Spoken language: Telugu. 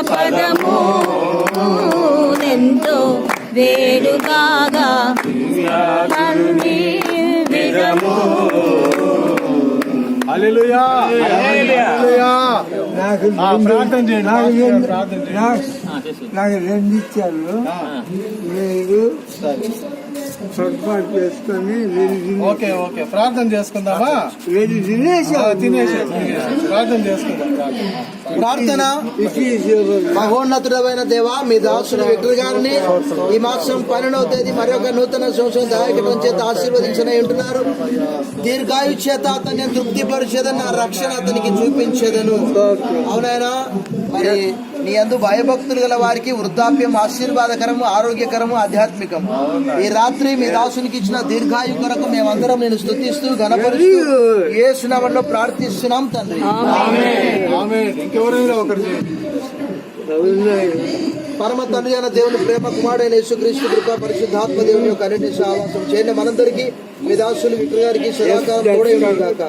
పదము ఎంతో వేడుకాగా తండ్రి విరము. హల్లెలూయా హల్లెలూయా. ప్రార్థన చేయండి. నాకు రెండు ఇచ్చారు. మీరు పొరపాటు చేసుకొని ఓకే ఓకే ప్రార్థన చేసుకుందామా? తినేసి ప్రార్థన చేసుకుందాం. ప్రార్థన. మహోన్నతుడమైన దేవా, మీ దాసుడు విక్టర్ గారిని ఈ మాసం 12వ తేదీ మరొక నూతన సంవత్సరం దాయకటం చేత ఆశీర్వదించనే ఉంటున్నారు. దీర్ఘాయు చేత అతన్ని తృప్తిపరిచేదని, నా రక్షణ అతనికి చూపించేదను. అవునైనా మరి నీ యందు భయభక్తులు గల వారికి వృద్ధాప్యం ఆశీర్వాదకరము, ఆరోగ్యకరము, ఆధ్యాత్మికము. ఈ రాత్రి మీ దాసునికి ఇచ్చిన దీర్ఘాయు కొరకు మేమందరం నేను స్తుతిస్తూ గణపరుస్తూ యేసు నామములో ప్రార్థిస్తున్నాం తండ్రి. ఇంకెవరైనా ఒకరు పరమ తండ్రి అయిన దేవుని ప్రేమ, కుమారుడైన యేసుక్రీస్తు కృప, పరిశుద్ధాత్మ దేవుని యొక్క అన్నిటి సహవాసం చేయండి మనందరికీ. మీ దాసులు విక్టర్ గారికి సదాకాలం తోడై ఉండుగాక.